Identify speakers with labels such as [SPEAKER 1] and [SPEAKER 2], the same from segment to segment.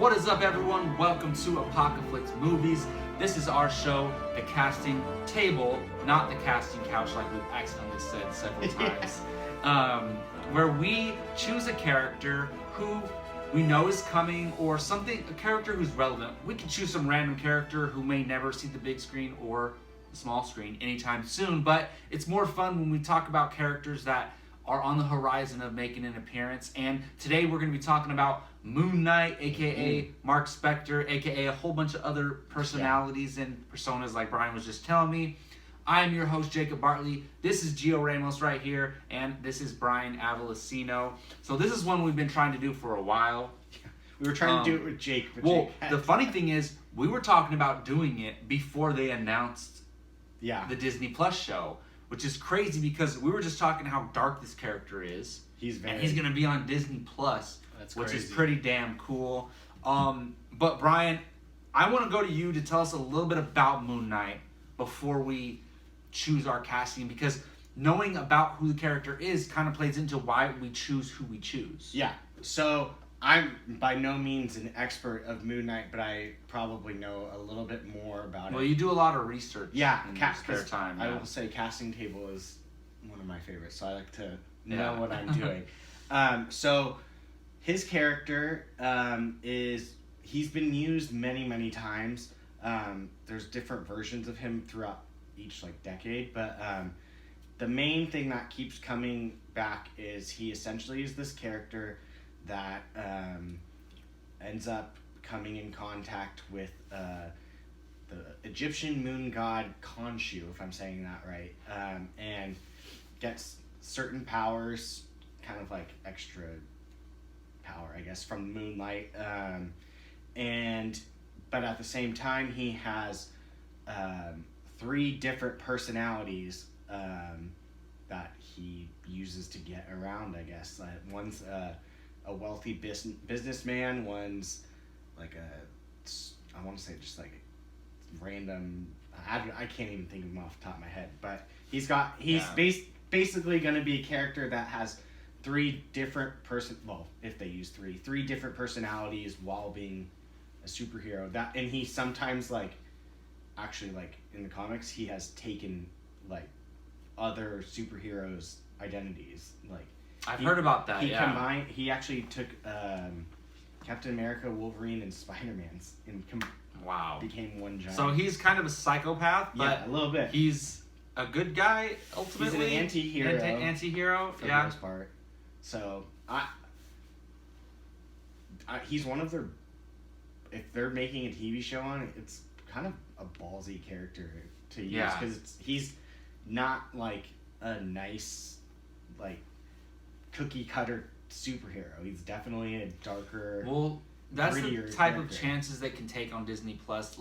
[SPEAKER 1] What is up, everyone? Welcome to Apocaflix Movies. This is our show, the casting table, not the casting couch like we've accidentally said several times, where we choose a character who we know is coming, or something, a character who's relevant. We can choose some random character who may never see the big screen or the small screen anytime soon, but it's more fun when we talk about characters that are on the horizon of making an appearance. And today we're going to be talking about Moon Knight, aka Mark Spector, aka a whole bunch of other personalities and personas like Brian was just telling me. I am your host, Jacob Bartley. This is Gio Ramos right here, and this is Brian Avalosino. So this is one we've been trying to do for a while.
[SPEAKER 2] We were trying to do it with Jake. But
[SPEAKER 1] the funny thing is, we were talking about doing it before they announced the Disney Plus show, which is crazy because we were just talking how dark this character is. He's going to be on Disney Plus, which is pretty damn cool. But Brian, I want to go to you to tell us a little bit about Moon Knight before we choose our casting, because knowing about who the character is kind of plays into why we choose who we choose.
[SPEAKER 2] Yeah. So I'm by no means an expert of Moon Knight, but I probably know a little bit more about it.
[SPEAKER 1] Well, you do a lot of research.
[SPEAKER 2] Yeah,
[SPEAKER 1] in your spare time.
[SPEAKER 2] I will say casting table is one of my favorites, so I like to know what I'm doing. So his character he's been used many times. There's different versions of him throughout each decade, but the main thing that keeps coming back is he essentially is this character that ends up coming in contact with the Egyptian moon god Khonshu, if I'm saying that right, and gets certain powers, kind of like extra power, I guess, from moonlight, but at the same time he has 3 different personalities that he uses to get around, I guess. One's a wealthy businessman, one's like I want to say just like random, I can't even think of him off the top of my head, but he's basically going to be a character that has 3 different if they use 3 different personalities while being a superhero. And he sometimes actually in the comics he has taken other superheroes' identities.
[SPEAKER 1] I've heard about that.
[SPEAKER 2] He actually took Captain America, Wolverine, and Spider-Man's and became one giant.
[SPEAKER 1] So he's kind of a psychopath, but
[SPEAKER 2] a little bit.
[SPEAKER 1] He's a good guy ultimately.
[SPEAKER 2] He's an anti-hero.
[SPEAKER 1] Anti-hero
[SPEAKER 2] for the most part. So he's one of their. If they're making a TV show on it, it's kind of a ballsy character to use because he's not a nice cookie cutter superhero. He's definitely a darker.
[SPEAKER 1] Well, that's the type
[SPEAKER 2] character.
[SPEAKER 1] of chances they can take on Disney Plus.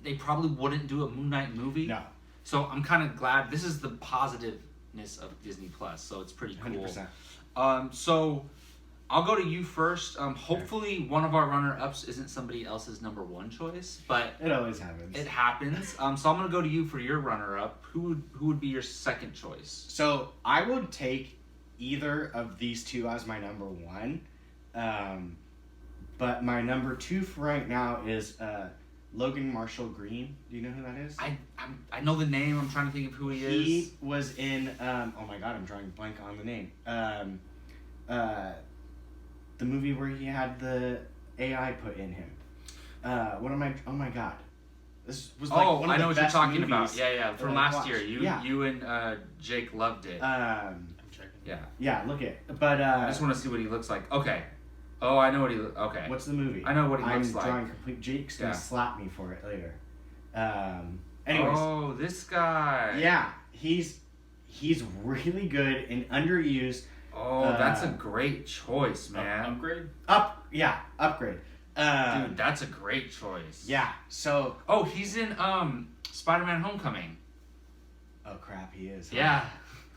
[SPEAKER 1] They probably wouldn't do a Moon Knight movie.
[SPEAKER 2] No.
[SPEAKER 1] So I'm kind of glad. This is the positiveness of Disney Plus. So it's pretty cool.
[SPEAKER 2] 100%.
[SPEAKER 1] So I'll go to you first. Hopefully one of our runner-ups isn't somebody else's number 1 choice, but
[SPEAKER 2] it always happens.
[SPEAKER 1] It happens. So I'm going to go to you for your runner-up. Who would be your second choice?
[SPEAKER 2] So I would take either of these 2 as my number 1, but my number 2 for right now is Logan Marshall Green. Do you know who that is?
[SPEAKER 1] I know the name. I'm trying to think of who he is.
[SPEAKER 2] He was in oh my god, I'm drawing a blank on the name. The movie where he had the AI put in him. Oh my god. This was one of the
[SPEAKER 1] I know what you're talking
[SPEAKER 2] about.
[SPEAKER 1] Yeah, from last year. You and Jake loved it.
[SPEAKER 2] I'm
[SPEAKER 1] checking. Yeah,
[SPEAKER 2] look it. But
[SPEAKER 1] I just want to see what he looks like. Okay. Oh, I know what he okay.
[SPEAKER 2] What's the movie?
[SPEAKER 1] I know what he looks like.
[SPEAKER 2] I'm drawing complete. Jake's gonna slap me for it later. Anyways.
[SPEAKER 1] Oh, this guy.
[SPEAKER 2] Yeah, he's really good and underused.
[SPEAKER 1] Oh, that's a great choice, man.
[SPEAKER 3] Upgrade?
[SPEAKER 2] Upgrade.
[SPEAKER 1] Dude, that's a great choice.
[SPEAKER 2] Yeah, so...
[SPEAKER 1] Oh, he's in Spider-Man Homecoming.
[SPEAKER 2] Oh, crap, he is.
[SPEAKER 1] Yeah.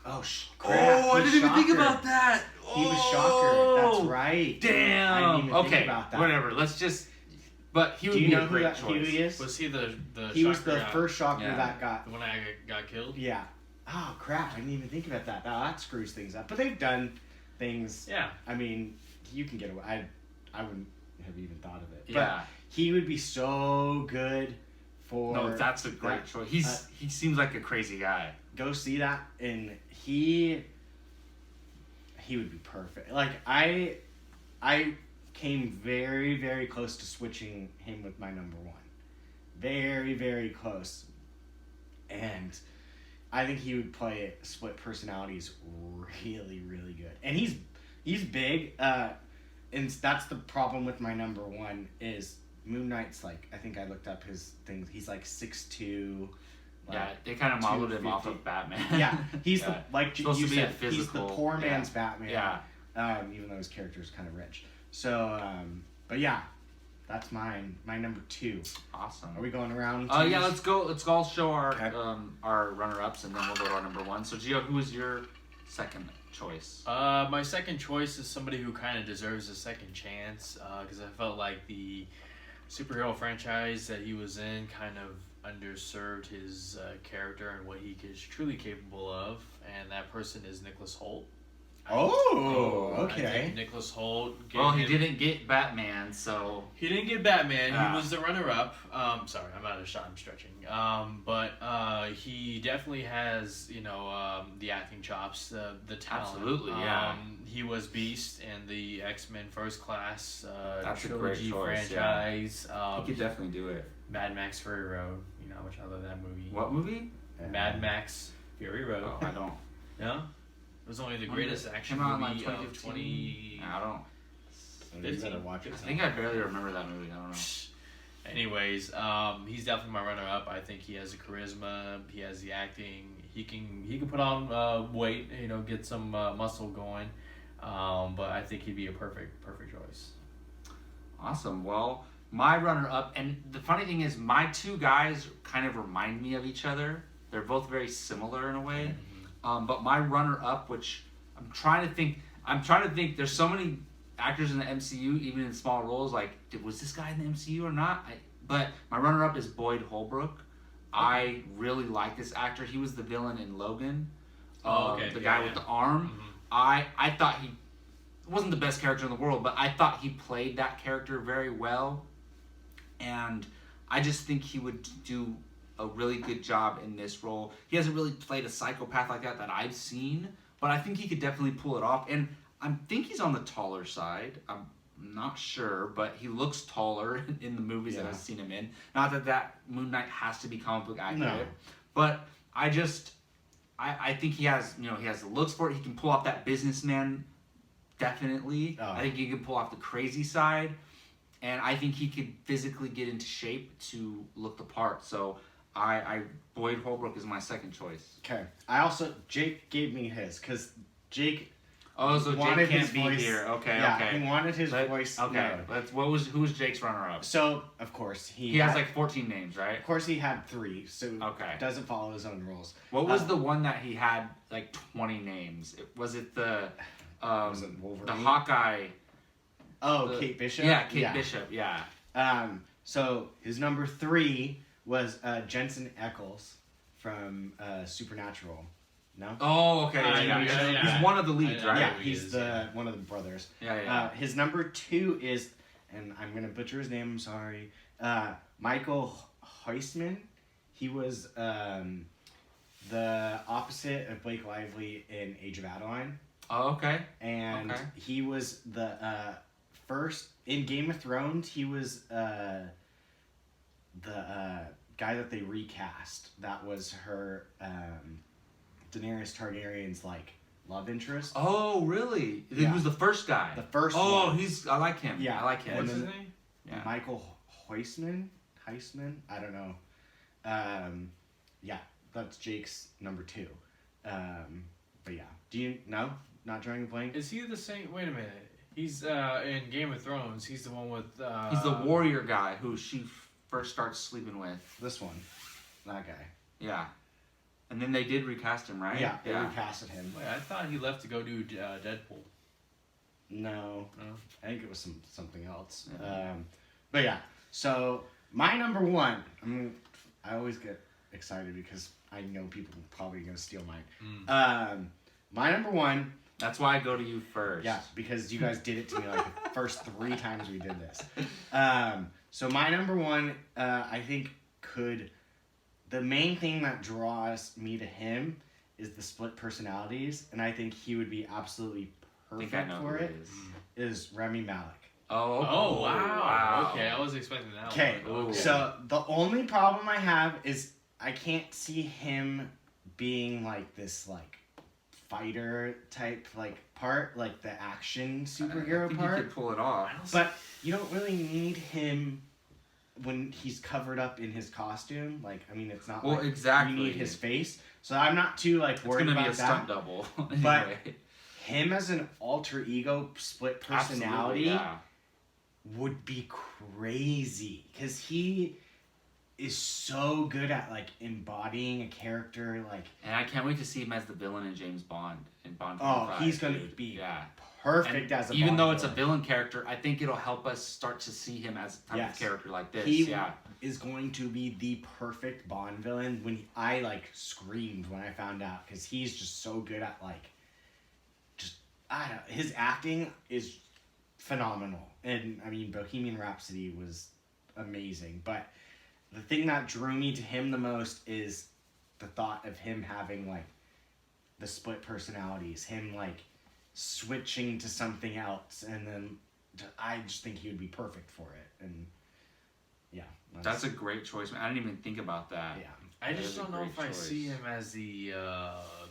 [SPEAKER 2] Oh, crap.
[SPEAKER 1] Oh, I didn't even think about that.
[SPEAKER 2] He was Shocker. That's right.
[SPEAKER 1] Damn.
[SPEAKER 2] I didn't even think about that.
[SPEAKER 1] Whatever. Let's just... But he would
[SPEAKER 2] be
[SPEAKER 1] a great choice.
[SPEAKER 2] Who he is?
[SPEAKER 3] Was he the
[SPEAKER 2] He was the first Shocker that got...
[SPEAKER 3] The one that got killed?
[SPEAKER 2] Yeah. Oh, crap. I didn't even think about that. That screws things up. But they've done things...
[SPEAKER 3] Yeah.
[SPEAKER 2] I mean, you can get away... I wouldn't... have even thought of it.
[SPEAKER 1] Yeah.
[SPEAKER 2] But he would be so good for.
[SPEAKER 1] No, that's a great choice. He seems like a crazy guy.
[SPEAKER 2] Go see that, and he would be perfect. Like I came very, very close to switching him with my number one. Very, very close. And I think he would play split personalities really, really good. And he's big. And that's the problem with my number one is Moon Knight's like, I think I looked up his things. He's like 6'2". Like
[SPEAKER 1] yeah, they kind of modeled him off of Batman.
[SPEAKER 2] Yeah, he's the like
[SPEAKER 1] supposed
[SPEAKER 2] you
[SPEAKER 1] to be
[SPEAKER 2] said,
[SPEAKER 1] a physical,
[SPEAKER 2] he's the poor man's Batman.
[SPEAKER 1] Yeah.
[SPEAKER 2] Even though his character is kind of rich. So, but yeah, that's mine. My number two.
[SPEAKER 1] Awesome.
[SPEAKER 2] Are we going around?
[SPEAKER 1] Yeah, let's go. Let's all show our
[SPEAKER 2] Okay.
[SPEAKER 1] our runner-ups, and then we'll go to our number one. So, Gio, who is your second choice?
[SPEAKER 3] My second choice is somebody who kind of deserves a second chance because I felt like the superhero franchise that he was in kind of underserved his character and what he is truly capable of, and that person is Nicholas Hoult.
[SPEAKER 2] Oh,
[SPEAKER 3] I
[SPEAKER 2] okay.
[SPEAKER 3] think Nicholas Hoult.
[SPEAKER 1] Well, he didn't get Batman, so
[SPEAKER 3] He didn't get Batman.
[SPEAKER 1] Ah.
[SPEAKER 3] He was the runner-up. Sorry, I'm out of shot. I'm stretching. But he definitely has, the acting chops, the talent.
[SPEAKER 1] Absolutely, yeah.
[SPEAKER 3] He was Beast in the X-Men First Class
[SPEAKER 1] That's a great
[SPEAKER 3] trilogy
[SPEAKER 1] choice,
[SPEAKER 3] franchise.
[SPEAKER 1] he could definitely do it.
[SPEAKER 3] Mad Max Fury Road. You know how much I love that movie.
[SPEAKER 1] What movie?
[SPEAKER 3] Mad Max Fury Road.
[SPEAKER 1] Oh, I don't.
[SPEAKER 3] Yeah. It was only the
[SPEAKER 1] When
[SPEAKER 3] greatest
[SPEAKER 1] did it
[SPEAKER 3] action
[SPEAKER 1] come out in,
[SPEAKER 3] movie
[SPEAKER 1] like,
[SPEAKER 3] of
[SPEAKER 1] 2015?
[SPEAKER 3] 20.
[SPEAKER 1] I don't.
[SPEAKER 2] So you better watch it.
[SPEAKER 1] I think I barely remember that movie. I don't know.
[SPEAKER 3] Anyways, he's definitely my runner-up. I think he has the charisma. He has the acting. He can put on weight. Get some muscle going. But I think he'd be a perfect choice.
[SPEAKER 1] Awesome. Well, my runner-up, and the funny thing is, my two guys kind of remind me of each other. They're both very similar in a way. But my runner-up, which I'm trying to think. There's so many actors in the MCU, even in small roles. Like, was this guy in the MCU or not? But my runner-up is Boyd Holbrook. I really like this actor. He was the villain in Logan. The guy with the arm.
[SPEAKER 3] Mm-hmm.
[SPEAKER 1] I thought he wasn't the best character in the world, but I thought he played that character very well. And I just think he would do a really good job in this role. He hasn't really played a psychopath like that I've seen, but I think he could definitely pull it off. And I think he's on the taller side. I'm not sure, but he looks taller in the movies that I've seen him in. Not that Moon Knight has to be comic book accurate, but I think he has, he has the looks for it. He can pull off that businessman, definitely. I think he can pull off the crazy side, and I think he could physically get into shape to look the part. So Boyd Holbrook is my second choice.
[SPEAKER 2] Okay. Jake gave me his because Jake.
[SPEAKER 1] Oh, so Jake can't be here. Okay, okay.
[SPEAKER 2] He wanted his voice.
[SPEAKER 1] Okay.
[SPEAKER 2] known.
[SPEAKER 1] Who was Jake's runner-up?
[SPEAKER 2] So of course
[SPEAKER 1] he has like 14 names, right?
[SPEAKER 2] Of course he had 3, so
[SPEAKER 1] okay.
[SPEAKER 2] Doesn't follow his own rules.
[SPEAKER 1] What was the one that he had like 20 names? Was it the
[SPEAKER 2] was it Wolverine?
[SPEAKER 1] The Hawkeye?
[SPEAKER 2] Oh, Kate Bishop.
[SPEAKER 1] Yeah, Kate Bishop. Yeah.
[SPEAKER 2] So his number 3 was Jensen Ackles from Supernatural. No.
[SPEAKER 1] Oh, okay.
[SPEAKER 3] Yeah.
[SPEAKER 1] He's one of the leads, right?
[SPEAKER 2] Yeah, he's one of the brothers.
[SPEAKER 1] Yeah.
[SPEAKER 2] His number 2 is, and I'm gonna butcher his name. I'm sorry. Michael Huisman. He was the opposite of Blake Lively in Age of Adeline.
[SPEAKER 1] Oh, okay.
[SPEAKER 2] And he was the first in Game of Thrones. He was the guy that they recast. That was her. Daenerys Targaryen's love interest.
[SPEAKER 1] Oh, really?
[SPEAKER 2] Yeah.
[SPEAKER 1] He was the first guy.
[SPEAKER 2] The first one.
[SPEAKER 1] Oh, I like him.
[SPEAKER 2] Yeah.
[SPEAKER 1] I like him.
[SPEAKER 3] What's his name?
[SPEAKER 1] Yeah.
[SPEAKER 2] Michael Huisman? I don't know. Yeah, that's Jake's number 2. But yeah. Do you know? Not drawing a blank?
[SPEAKER 3] Is he the same? Wait a minute. He's in Game of Thrones. He's the one with.
[SPEAKER 1] He's the warrior guy who she first starts sleeping with.
[SPEAKER 2] This one. That guy.
[SPEAKER 1] Yeah. And then they did recast him, right?
[SPEAKER 2] Yeah, they recasted him.
[SPEAKER 3] Wait, I thought he left to go do Deadpool.
[SPEAKER 2] No.
[SPEAKER 3] Oh.
[SPEAKER 2] I think it was something else.
[SPEAKER 1] Yeah.
[SPEAKER 2] But yeah. So my number 1. I always get excited because I know people are probably gonna steal mine. My number 1
[SPEAKER 1] That's why I go to you first.
[SPEAKER 2] Yeah, because you guys did it to me like the first 3 times we did this. So my number one, I think the main thing that draws me to him is the split personalities, and I think he would be absolutely perfect for it. Is Rami Malek.
[SPEAKER 3] Oh, wow. Okay, I was expecting that one.
[SPEAKER 2] Okay, so the only problem I have is I can't see him being like this like fighter type like part, like the action superhero
[SPEAKER 1] I think
[SPEAKER 2] part.
[SPEAKER 1] He could pull it off.
[SPEAKER 2] But you don't really need him when he's covered up in his costume. Like, I mean, it's not like
[SPEAKER 1] exactly.
[SPEAKER 2] you need his face. So I'm not too like worried about that.
[SPEAKER 1] It's gonna be a stunt double. Anyway.
[SPEAKER 2] But him as an alter ego split personality would be crazy, because he is so good at like embodying a character, like.
[SPEAKER 1] And I can't wait to see him as the villain in James Bond in Bond.
[SPEAKER 2] He's gonna be perfect as a.
[SPEAKER 1] Even
[SPEAKER 2] Bond
[SPEAKER 1] though it's a
[SPEAKER 2] villain.
[SPEAKER 1] villain character, I think it'll help us start to see him as a type of character like this.
[SPEAKER 2] He is going to be the perfect Bond villain. I like screamed when I found out, because he's just so good at like. His acting is phenomenal, and I mean Bohemian Rhapsody was amazing, but the thing that drew me to him the most is the thought of him having like the split personalities, him like switching to something else, and then I just think he would be perfect for it. And yeah,
[SPEAKER 1] that's a great choice, man. I didn't even think about that.
[SPEAKER 2] Yeah,
[SPEAKER 3] I just don't know if I see him as the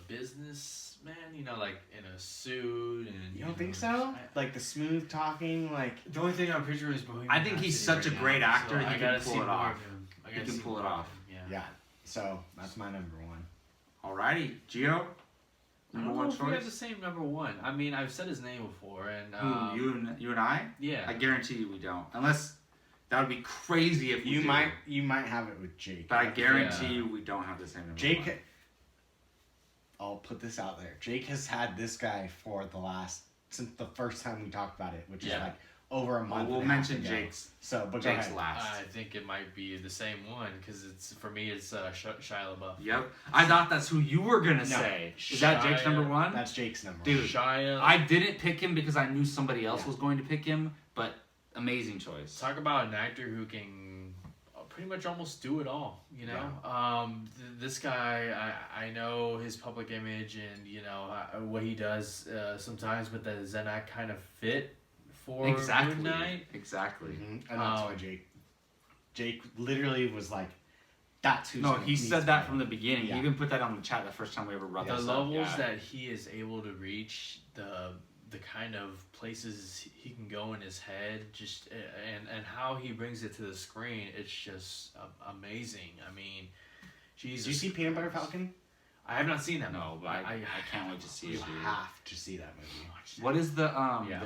[SPEAKER 3] businessman, you know, like in a suit. And
[SPEAKER 2] you don't think so? Like the smooth talking, like.
[SPEAKER 3] The only thing I'm picturing is Bohemian
[SPEAKER 1] I think he's such a great actor.
[SPEAKER 3] So
[SPEAKER 1] he can pull it off. He can pull it off.
[SPEAKER 2] Yeah. So that's my number one.
[SPEAKER 1] Alrighty, Gio.
[SPEAKER 3] Number one choice. We have the same number one. I mean, I've said his name before, and
[SPEAKER 1] who, you and I?
[SPEAKER 3] Yeah.
[SPEAKER 1] I guarantee you we don't, unless that would be crazy if we
[SPEAKER 2] you might have it with Jake.
[SPEAKER 1] But I guarantee you we don't have the same number.
[SPEAKER 2] Jake.
[SPEAKER 1] One.
[SPEAKER 2] I'll put this out there. Jake has had this guy for since the first time we talked about it, which is like over a month.
[SPEAKER 1] We'll mention Jake's.
[SPEAKER 2] But
[SPEAKER 1] Jake's last.
[SPEAKER 3] I think it might be the same one, because for me it's Shia LaBeouf.
[SPEAKER 1] Yep. I thought that's who you were gonna say. Is that Jake's number one?
[SPEAKER 2] That's Jake's number one.
[SPEAKER 1] Dude,
[SPEAKER 3] Shia.
[SPEAKER 1] I didn't pick him because I knew somebody else was going to pick him, but amazing choice.
[SPEAKER 3] Talk about an actor who can pretty much almost do it all, you know.
[SPEAKER 2] Yeah.
[SPEAKER 3] This guy, I know his public image, and you know what he does sometimes, but does that kind of fit for Moon Knight?
[SPEAKER 1] Exactly.
[SPEAKER 2] Mm-hmm. And that's why Jake literally was like, "That's who."
[SPEAKER 1] No, he said that from the beginning.
[SPEAKER 2] Yeah.
[SPEAKER 1] He even put that on the chat the first time we ever brought this up.
[SPEAKER 3] The levels that he is able to reach, the kind of places he can go in his head, just and how he brings it to the screen, it's just amazing. I mean, Jesus.
[SPEAKER 2] Did you see Peanut Butter Falcon?
[SPEAKER 3] I have not seen that.
[SPEAKER 1] No, but I can't wait to see it.
[SPEAKER 2] You have to see that movie.
[SPEAKER 1] What is the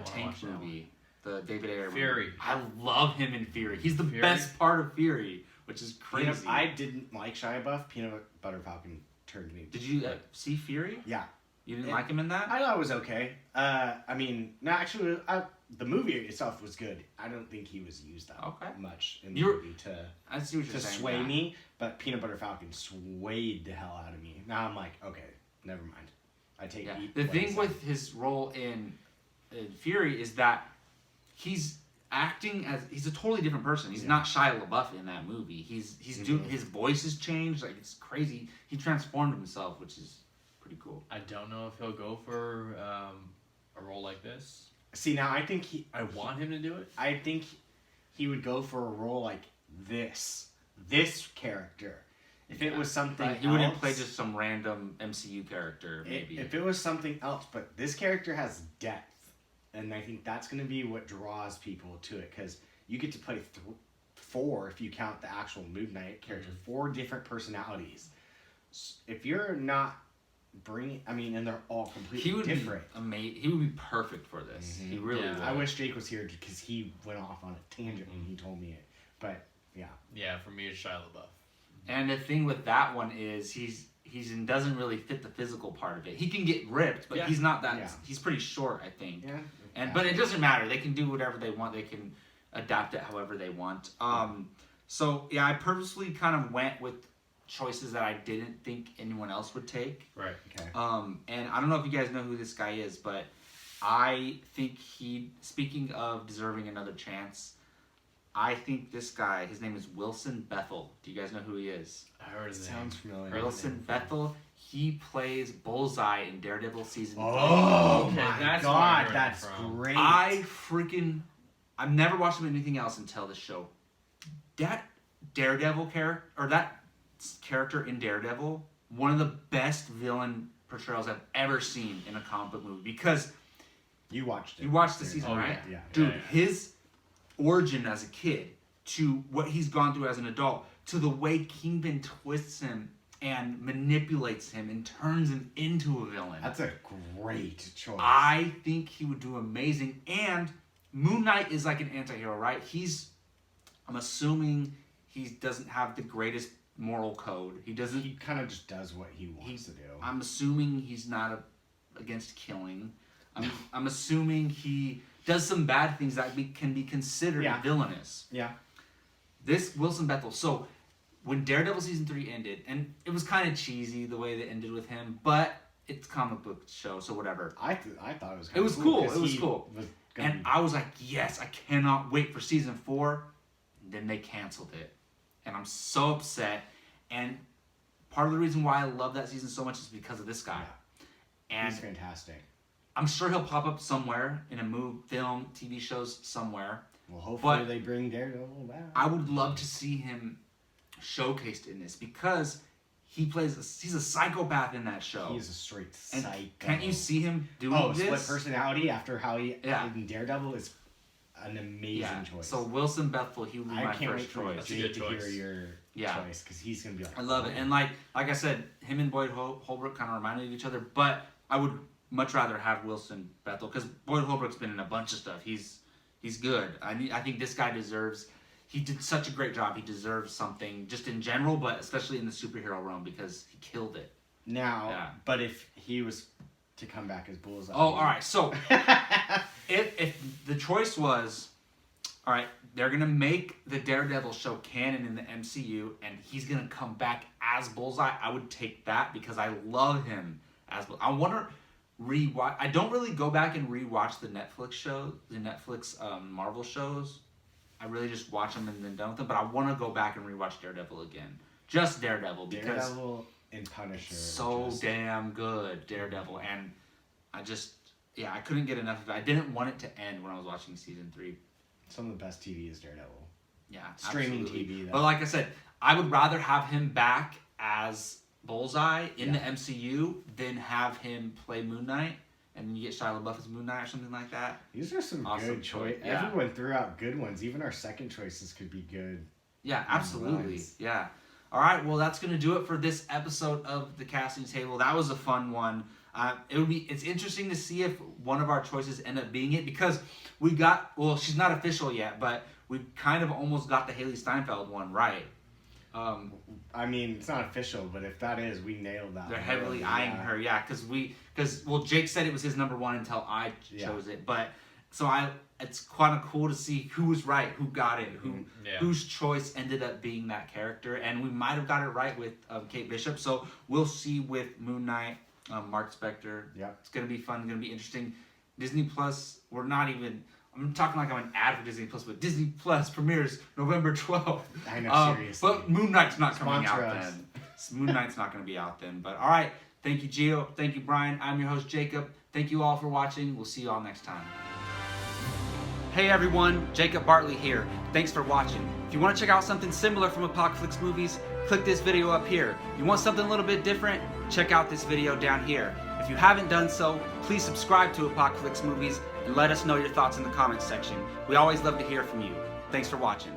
[SPEAKER 1] tank movie? The David Ayer
[SPEAKER 3] Fury.
[SPEAKER 1] movie. I love him in Fury. He's the best part of Fury, which is crazy.
[SPEAKER 2] I didn't like Shia LaBeouf. Peanut Butter Falcon turned me.
[SPEAKER 1] Did you see Fury?
[SPEAKER 2] Yeah.
[SPEAKER 1] You didn't like him in that?
[SPEAKER 2] I thought it was okay. I mean, no, actually, the movie itself was good. I don't think he was used that much in the movie to sway me. But Peanut Butter Falcon swayed the hell out of me. Now I'm like, okay, never mind. I take
[SPEAKER 1] the thing with his role in Fury is that he's acting as he's a totally different person. He's not Shia LaBeouf in that movie. He's doing his voice has changed. Like, it's crazy. He transformed himself, which is pretty cool.
[SPEAKER 3] I don't know if he'll go for a role like this.
[SPEAKER 2] See, now I think
[SPEAKER 3] I want him to do it.
[SPEAKER 2] I think he would go for a role like this character. If it was something else,
[SPEAKER 1] he wouldn't play just some random MCU character, maybe.
[SPEAKER 2] If it was something else, but this character has depth, and I think that's going to be what draws people to it, because you get to play 4, if you count the actual Moon Knight character, 4 different personalities. If you're not and they're all completely different.
[SPEAKER 1] He would be perfect for this. Mm-hmm. He really would.
[SPEAKER 2] I wish Jake was here because he went off on a tangent when he told me it. But yeah.
[SPEAKER 3] Yeah, for me it's Shia LaBeouf.
[SPEAKER 1] And the thing with that one is he doesn't really fit the physical part of it. He can get ripped, but he's not that. Yeah. He's pretty short, I think.
[SPEAKER 2] Yeah.
[SPEAKER 1] But it doesn't matter. They can do whatever they want. They can adapt it however they want. So yeah, I purposely kind of went with choices that I didn't think anyone else would take.
[SPEAKER 3] Right.
[SPEAKER 2] Okay.
[SPEAKER 1] And I don't know if you guys know who this guy is, but I think speaking of deserving another chance, I think this guy, his name is Wilson Bethel. Do you guys know who he is?
[SPEAKER 3] I heard his name.
[SPEAKER 2] Sounds familiar.
[SPEAKER 1] Wilson Bethel. He plays Bullseye in Daredevil season 3.
[SPEAKER 2] Oh
[SPEAKER 3] Okay,
[SPEAKER 2] my
[SPEAKER 3] that's where I
[SPEAKER 2] god,
[SPEAKER 3] heard it
[SPEAKER 2] that's
[SPEAKER 3] from.
[SPEAKER 2] great.
[SPEAKER 1] I've never watched him in anything else until this show. That Daredevil character in Daredevil, one of the best villain portrayals I've ever seen in a comic book movie, because
[SPEAKER 2] You watched it.
[SPEAKER 1] you watched the season,
[SPEAKER 3] Oh,
[SPEAKER 1] right?
[SPEAKER 2] Yeah.
[SPEAKER 1] Dude,
[SPEAKER 3] Yeah.
[SPEAKER 1] his origin as a kid to what he's gone through as an adult to the way Kingpin twists him and manipulates him and turns him into a villain.
[SPEAKER 2] That's a great choice.
[SPEAKER 1] I think he would do amazing. And Moon Knight is like an anti-hero, right? I'm assuming he doesn't have the greatest moral code. He doesn't.
[SPEAKER 2] He kind of just does what he wants to do.
[SPEAKER 1] I'm assuming he's not against killing. I'm assuming he does some bad things that can be considered villainous.
[SPEAKER 2] Yeah.
[SPEAKER 1] This Wilson Bethel. So when Daredevil season 3 ended, and it was kind of cheesy the way that ended with him, but it's a comic book show, so whatever.
[SPEAKER 2] I thought it was.
[SPEAKER 1] It was cool. It was
[SPEAKER 2] he
[SPEAKER 1] cool.
[SPEAKER 2] was
[SPEAKER 1] And I was like, yes, I cannot wait for season 4. And then they canceled it. And I'm so upset. And part of the reason why I love that season so much is because of this guy. And
[SPEAKER 2] he's fantastic.
[SPEAKER 1] I'm sure he'll pop up somewhere in a movie, film, TV shows somewhere.
[SPEAKER 2] Well, hopefully
[SPEAKER 1] But
[SPEAKER 2] they bring Daredevil back.
[SPEAKER 1] I would love to see him showcased in this because he's a psychopath in that show.
[SPEAKER 2] He's a straight
[SPEAKER 1] And
[SPEAKER 2] psycho.
[SPEAKER 1] can't you see him doing this?
[SPEAKER 2] Split personality after how he
[SPEAKER 1] Yeah.
[SPEAKER 2] in Daredevil is an amazing choice.
[SPEAKER 1] So Wilson Bethel, he would be
[SPEAKER 2] I
[SPEAKER 1] my
[SPEAKER 2] can't wait
[SPEAKER 1] first
[SPEAKER 2] for
[SPEAKER 1] choice.
[SPEAKER 3] That's a
[SPEAKER 2] Jake
[SPEAKER 3] good
[SPEAKER 2] to
[SPEAKER 3] choice.
[SPEAKER 2] hear your choice because he's gonna be like,
[SPEAKER 1] I love it. And like I said, him and Boyd Holbrook kind of reminded each other, but I would much rather have Wilson Bethel because Boyd Holbrook's been in a bunch of stuff. He's good. I think this guy deserves. He did such a great job. He deserves something just in general, but especially in the superhero realm because he killed it.
[SPEAKER 2] Now, but if he was to come back as Bullseye.
[SPEAKER 1] Oh, all right. So if the choice was, all right, they're gonna make the Daredevil show canon in the MCU, and he's gonna come back as Bullseye, I would take that because I love him as. I want to rewatch. I don't really go back and rewatch the Netflix Marvel shows. I really just watch them and then done with them. But I want to go back and rewatch Daredevil again, just Daredevil because
[SPEAKER 2] Daredevil and Punisher.
[SPEAKER 1] so damn good, Daredevil, and I couldn't get enough of it. I didn't want it to end when I was watching season 3.
[SPEAKER 2] Some of the best TV is Daredevil.
[SPEAKER 1] Yeah,
[SPEAKER 2] Streaming
[SPEAKER 1] absolutely.
[SPEAKER 2] TV. Though.
[SPEAKER 1] But like I said, I would rather have him back as Bullseye in the MCU than have him play Moon Knight and you get Shia LaBeouf as Moon Knight or something like that.
[SPEAKER 2] These are some
[SPEAKER 1] Awesome
[SPEAKER 2] good choices.
[SPEAKER 1] Yeah.
[SPEAKER 2] Everyone threw out good ones. Even our second choices could be good.
[SPEAKER 1] Yeah, absolutely.
[SPEAKER 2] Nice.
[SPEAKER 1] Yeah. All right, well, that's going to do it for this episode of The Casting Table. That was a fun one. It's interesting to see if one of our choices end up being it because she's not official yet, but we kind of almost got the Haley Steinfeld one right.
[SPEAKER 2] I mean, it's not official, but if that is, we nailed that.
[SPEAKER 1] They're
[SPEAKER 2] one.
[SPEAKER 1] heavily eyeing her, because Jake said it was his number 1 until I chose it, but so it's kind of cool to see who was right, who got it, whose choice ended up being that character, and we might have got it right with Kate Bishop. So we'll see with Moon Knight, Mark Spector.
[SPEAKER 2] Yeah,
[SPEAKER 1] it's gonna be fun, gonna be interesting. Disney Plus, I'm talking like I'm an ad for Disney Plus, but Disney Plus premieres November 12th.
[SPEAKER 2] I know, seriously.
[SPEAKER 1] But Moon Knight's not coming
[SPEAKER 2] Sponsor
[SPEAKER 1] out
[SPEAKER 2] us.
[SPEAKER 1] then. Moon Knight's not going to be out then. But all right, thank you, Gio. Thank you, Brian. I'm your host, Jacob. Thank you all for watching. We'll see you all next time. Hey everyone, Jacob Bartley here. Thanks for watching. If you want to check out something similar from Apocaflix movies, click this video up here. You want something a little bit different? Check out this video down here. If you haven't done so, please subscribe to Apocaflix movies and let us know your thoughts in the comments section. We always love to hear from you. Thanks for watching.